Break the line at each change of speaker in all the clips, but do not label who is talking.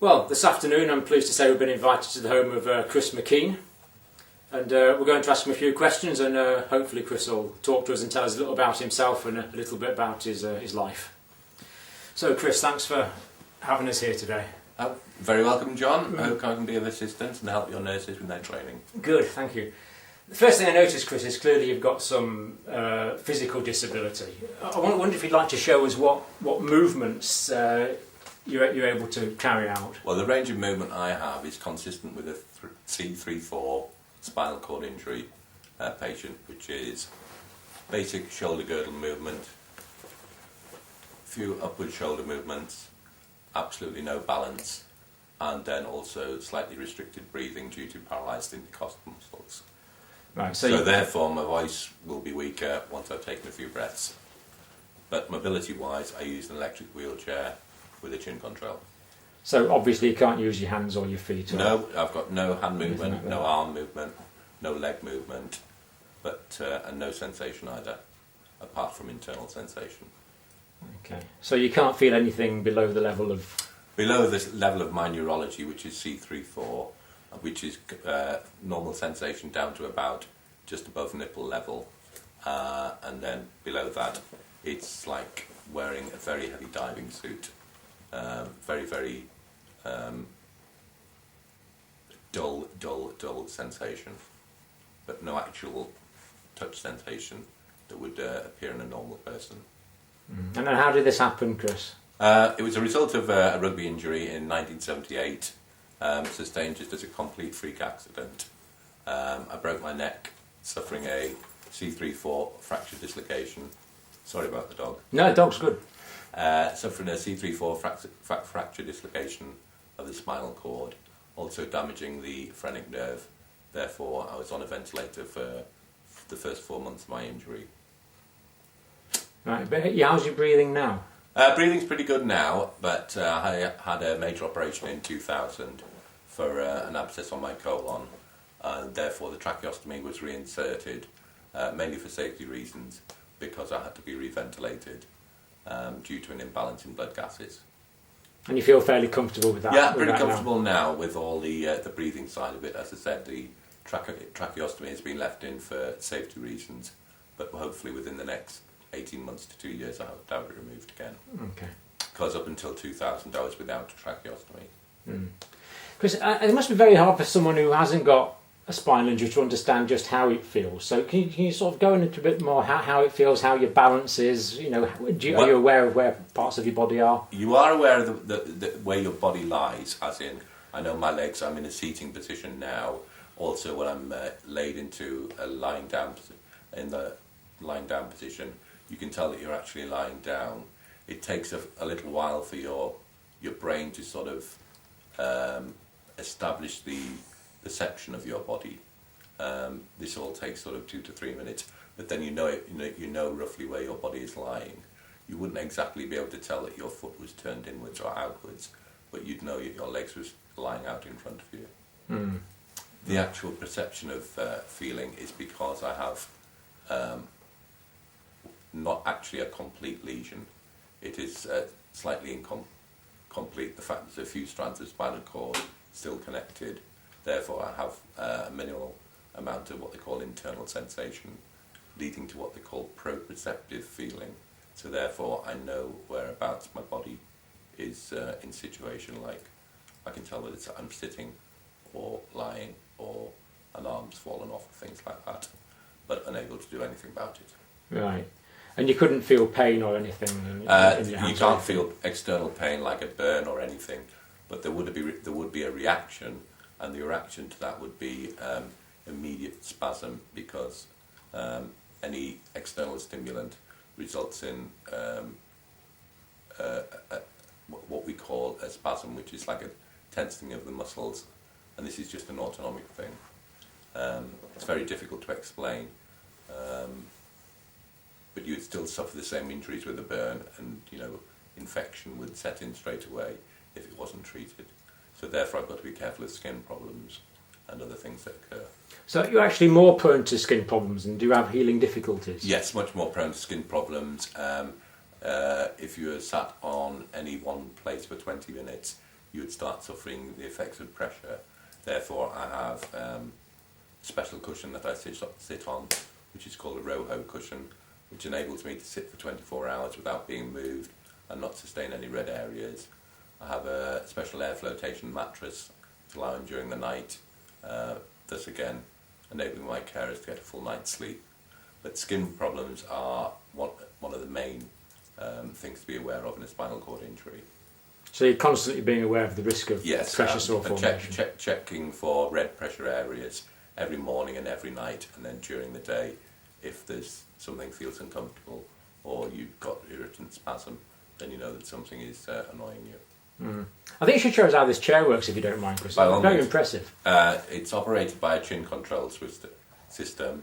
Well, this afternoon I'm pleased to say we've been invited to the home of Chris McKean, and we're going to ask him a few questions, and hopefully Chris will talk to us and tell us a little about himself and a little bit about his life. So Chris, thanks for having us here today.
Oh, very welcome, John. I hope I can be of assistance and help your nurses with their training.
Good, thank you. The first thing I noticed, Chris, is clearly you've got some physical disability. I wonder if you'd like to show us what movements you're able to carry out.
Well, the range of movement I have is consistent with a C3-C4 spinal cord injury patient, which is basic shoulder girdle movement, few upward shoulder movements, absolutely no balance, and then also slightly restricted breathing due to paralysed intercostal muscles.
Right,
so therefore my voice will be weaker once I've taken a few breaths. But mobility-wise, I use an electric wheelchair with a chin control.
So obviously you can't use your hands or your feet? Or
no, I've got no hand movement, no arm movement, no leg movement, but and no sensation either, apart from internal sensation.
Okay, so you can't feel anything below the level of...
Below this level of my neurology, which is C3-4, which is normal sensation down to about just above nipple level, and then below that it's like wearing a very heavy diving suit. Very, very dull sensation, but no actual touch sensation that would appear in a normal person.
And then how did this happen, Chris?
It was a result of a rugby injury in 1978, sustained just as a complete freak accident. I broke my neck, suffering a C3-4 fracture dislocation. Sorry about the dog.
No, the dog's good.
Suffering a C3-4 fracture dislocation of the spinal cord, also damaging the phrenic nerve. Therefore, I was on a ventilator for the first 4 months of my injury.
Right, but how's your breathing now?
Breathing's pretty good now, but I had a major operation in 2000 for an abscess on my colon, and therefore the tracheostomy was reinserted, mainly for safety reasons, because I had to be reventilated due to an imbalance in blood gases.
And you feel fairly comfortable with that?
Yeah, pretty comfortable now with all the breathing side of it. As I said, the tracheostomy has been left in for safety reasons, but hopefully within the next 18 months to 2 years I hope to have it removed again.
Okay.
Because up until 2000 I was without a tracheostomy.
Because it must be very hard for someone who hasn't got a spinal injury to understand just how it feels. So can you sort of go into a bit more how it feels, how your balance is? You know, are you aware of where parts of your body are?
You are aware of the where your body lies, as in, I know my legs, I'm in a seating position now. Also when I'm laid into a lying down position, you can tell that you're actually lying down. It takes a little while for your brain to sort of establish the perception of your body. This all takes sort of 2 to 3 minutes, but then you know roughly where your body is lying. You wouldn't exactly be able to tell that your foot was turned inwards or outwards, but you'd know your legs was lying out in front of you. The actual perception of feeling is because I have not actually a complete lesion. It is slightly incomplete. The fact there's a few strands of spinal cord still connected. Therefore, I have a minimal amount of what they call internal sensation, leading to what they call proprioceptive feeling. So therefore, I know whereabouts my body is in situation, like I can tell whether I'm sitting or lying or an arm's fallen off, things like that, but unable to do anything about it.
Right. And you couldn't feel pain or anything? In your hands?
You can't feel external pain like a burn or anything, but there would be a reaction, and the reaction to that would be immediate spasm, because any external stimulant results in what we call a spasm, which is like a tensing of the muscles, and this is just an autonomic thing. It's very difficult to explain, but you would still suffer the same injuries with a burn, and infection would set in straight away if it wasn't treated. So therefore I've got to be careful of skin problems and other things that occur.
So you're actually more prone to skin problems, and do you have healing difficulties?
Yes, much more prone to skin problems. If you are sat on any one place for 20 minutes, you would start suffering the effects of pressure. Therefore, I have a special cushion that I sit on, which is called a Roho cushion, which enables me to sit for 24 hours without being moved and not sustain any red areas. I have a special air flotation mattress to lie on during the night, thus again enabling my carers to get a full night's sleep. But skin problems are one of the main things to be aware of in a spinal cord injury.
So you're constantly being aware of the risk of pressure sore formation.
Checking for red pressure areas every morning and every night, and then during the day, if there's something feels uncomfortable or you've got irritant spasm, then you know that something is annoying you.
Mm. I think you should show us how this chair works, if you don't mind, Chris. It's very impressive.
It's operated by a chin control system.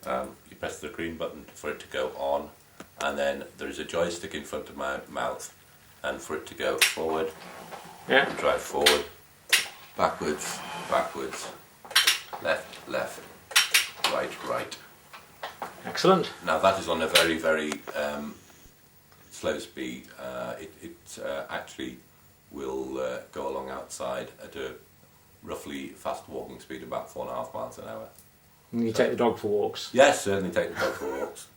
You press the green button for it to go on, and then there is a joystick in front of my mouth, and for it to go forward, drive forward, backwards, backwards, left, left, right, right.
Excellent.
Now that is on a very, very slow speed. It actually will go along outside at a roughly fast walking speed, about 4.5 miles an hour.
And you take the dog for walks?
Yes, certainly take the dog for walks.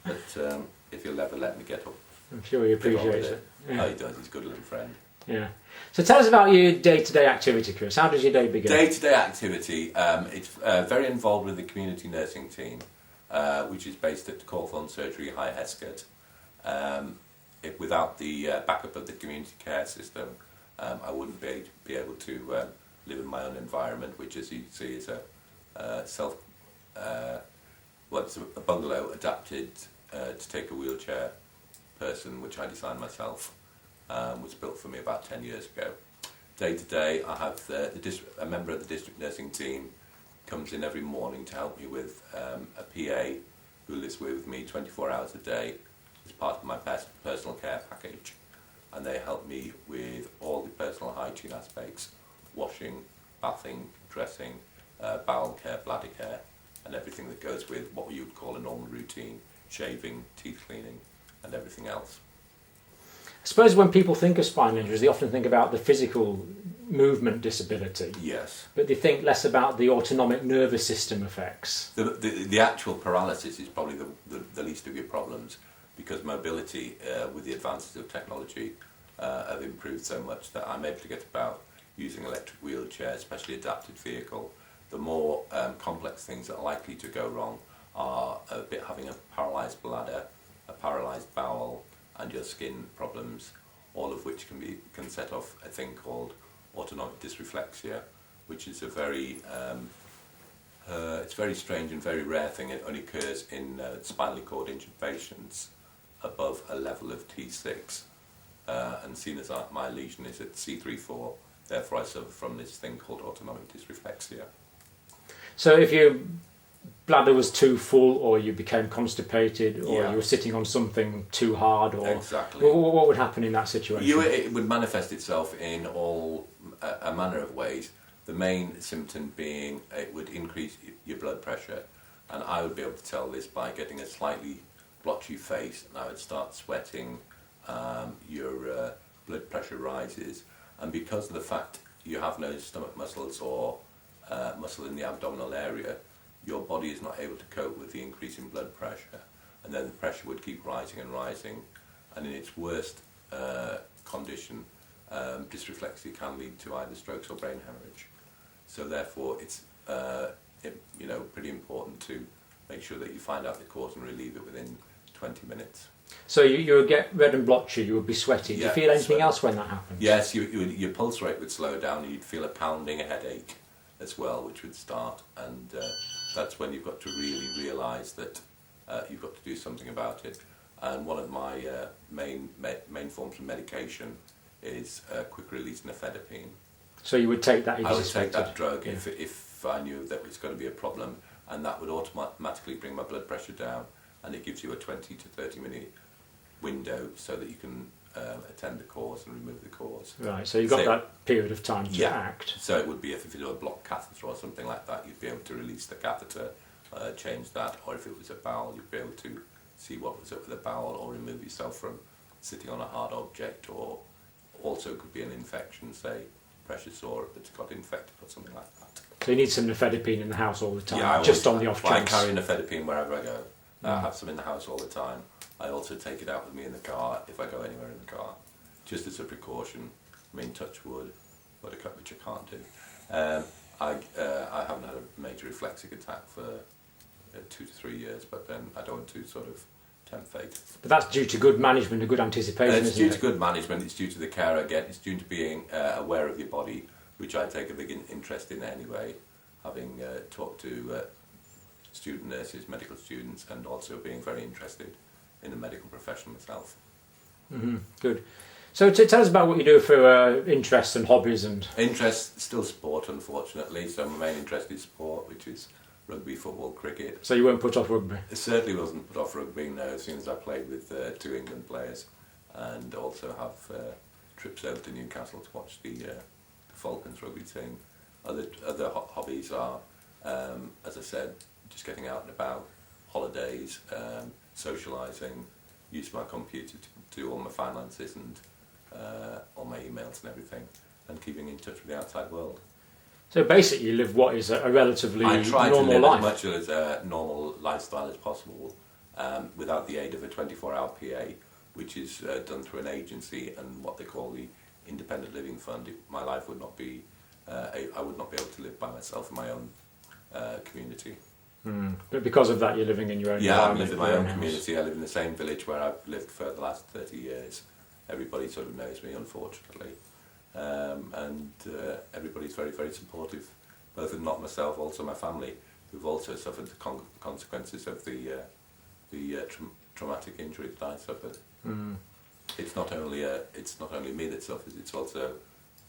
But if you'll ever let me get up.
I'm sure he appreciates it.
Yeah. Oh, he does. He's a good little friend.
Yeah. So tell us about your day-to-day activity, Chris. How does your day begin?
Day-to-day activity. It's very involved with the community nursing team, which is based at Cawthorne Surgery, High Heskett. Without the backup of the community care system, I wouldn't be able to live in my own environment, which, as you see, is it's a bungalow adapted to take a wheelchair person, which I designed myself. Was built for me about 10 years ago. Day to day, I have a member of the district nursing team comes in every morning to help me with a PA who lives with me 24 hours a day as part of my personal care package, and they help me with all the personal hygiene aspects: washing, bathing, dressing, bowel care, bladder care, and everything that goes with what you would call a normal routine: shaving, teeth cleaning, and everything else.
I suppose when people think of spinal injuries, they often think about the physical movement disability.
Yes.
But they think less about the autonomic nervous system effects.
The actual paralysis is probably the least of your problems, because mobility, with the advances of technology, have improved so much that I'm able to get about using electric wheelchair, especially adapted vehicle. The more complex things that are likely to go wrong are having a paralysed bladder, a paralysed bowel, and your skin problems, all of which can set off a thing called autonomic dysreflexia, which is a very it's very strange and very rare thing. It only occurs in spinal cord injured patients above a level of T6, and seen as my lesion is at C3-C4, therefore I suffer from this thing called autonomic dysreflexia.
So if your bladder was too full, or you became constipated, or you were sitting on something too hard, or
exactly,
what would happen in that situation?
It would manifest itself in a manner of ways. The main symptom being it would increase your blood pressure, and I would be able to tell this by getting a slightly blotchy face, and I would start sweating, your blood pressure rises, and because of the fact you have no stomach muscles or muscle in the abdominal area, your body is not able to cope with the increase in blood pressure, and then the pressure would keep rising and rising, and in its worst condition, dysreflexia can lead to either strokes or brain hemorrhage. So therefore it's pretty important to make sure that you find out the cause and relieve it within 20 minutes.
So you would get red and blotchy, you would be sweaty. Do you feel anything else when that happens?
Yes, your pulse rate would slow down, and you'd feel a pounding, a headache as well, which would start, and that's when you've got to really realise that you've got to do something about it. And one of my main forms of medication is quick release nifedipine. So
you would take that if
I would take that drug if I knew that was going to be a problem, and that would automatically bring my blood pressure down, and it gives you a 20 to 30 minute window so that you can attend the cause and remove the cause.
Right, so you've got that period of time to act.
So it would be if you do a blocked catheter or something like that, you'd be able to release the catheter, change that, or if it was a bowel, you'd be able to see what was up with the bowel, or remove yourself from sitting on a hard object, or also could be an infection, say pressure sore that's got infected or something like that.
So you need some nifedipine in the house all the time,
Yeah,
just on the off
I
chance.
carry nifedipine wherever I go. I have some in the house all the time. I also take it out with me in the car if I go anywhere in the car, just as a precaution. I mean, touch wood, which I can't do. I haven't had a major reflexic attack for 2 to 3 years, but then I don't want to sort of tempt fate.
But that's due to good management and good anticipation,
It's due
isn't
to
it?
good management, it's due to the care I get, it's due to being aware of your body, which I take a big interest in anyway, having talked to student nurses, medical students, and also being very interested in the medical profession myself.
Good. So tell us about what you do for interests and hobbies and...
Interest, still sport unfortunately, so my main interest is sport, which is rugby, football, cricket.
So you won't put off rugby?
It certainly wasn't put off rugby, no, as soon as I played with 2 England players, and also have trips over to Newcastle to watch the Falcons rugby team. Other hobbies are, as I said, just getting out and about, holidays, socialising, use my computer to do all my finances and all my emails and everything, and keeping in touch with the outside world.
So basically you live what is a relatively normal life.
I try to live as much as a normal lifestyle as possible, without the aid of a 24-hour PA, which is done through an agency and what they call the Independent Living Fund. My life would not be, I would not be able to live by myself in my own community.
But because of that you're living in your own
Yeah, I
environment.
live in my own
house.
community. I live in the same village where I've lived for the last 30 years. Everybody sort of knows me, unfortunately. And everybody's very, very supportive, both of not myself, also my family, who've also suffered the consequences of the traumatic injury that I suffered. It's not only me that suffers; it's also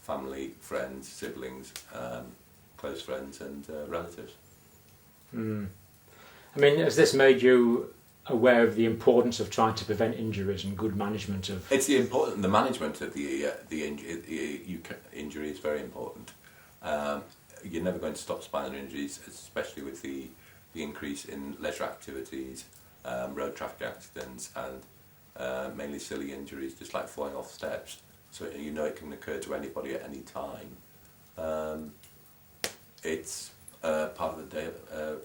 family, friends, siblings, close friends, and relatives.
I mean, has this made you aware of the importance of trying to prevent injuries and good management of...
It's the management of the injury is very important. You're never going to stop spinal injuries, especially with the increase in leisure activities, road traffic accidents, and mainly silly injuries, just like falling off steps. So you know it can occur to anybody at any time. It's part of the day,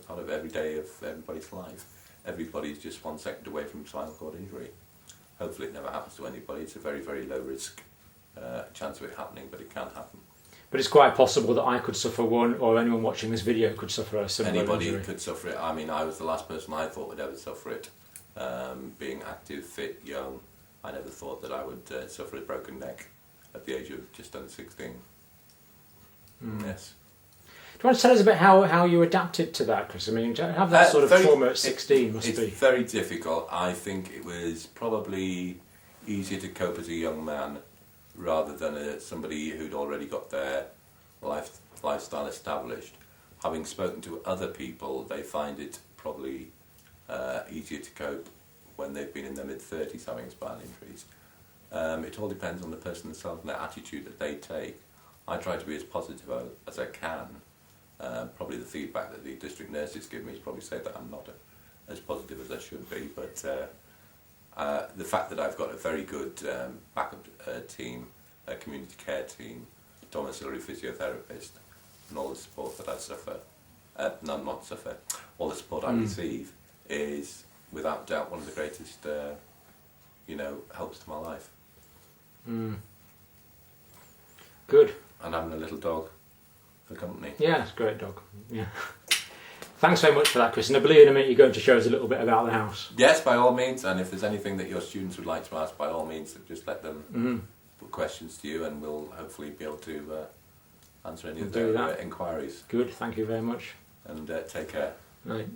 part of every day of everybody's life. Everybody's just 1 second away from spinal cord injury. Hopefully it never happens to anybody. It's a very, very low risk chance of it happening, but it can happen.
But it's quite possible that I could suffer one, or anyone watching this video could suffer a similar
Anybody
injury.
could suffer it. I mean, I was the last person I thought would ever suffer it. Being active, fit, young, I never thought that I would suffer a broken neck at the age of just under 16. Yes.
Do you want to tell us about how you adapted to that, Chris? I mean, to have that sort of trauma at 16 must be...
It's very difficult. I think it was probably easier to cope as a young man rather than somebody who'd already got their lifestyle established. Having spoken to other people, they find it probably easier to cope when they've been in their mid-30s having spinal injuries. It all depends on the person themselves and their attitude that they take. I try to be as positive as I can. Probably the feedback that the district nurses give me is probably say that I'm not as positive as I should be, but the fact that I've got a very good backup team, a community care team, domiciliary physiotherapist, and all the support that I suffer, all the support I receive is without doubt one of the greatest helps to my life.
Good.
And having a little dog for company.
Yeah, it's a great dog. Yeah. Thanks very much for that, Chris. And I believe in a minute you're going to show us a little bit about the house.
Yes, by all means. And if there's anything that your students would like to ask, by all means, just let them put questions to you, and we'll hopefully be able to answer any of their inquiries.
Good. Thank you very much.
And take care.
Right.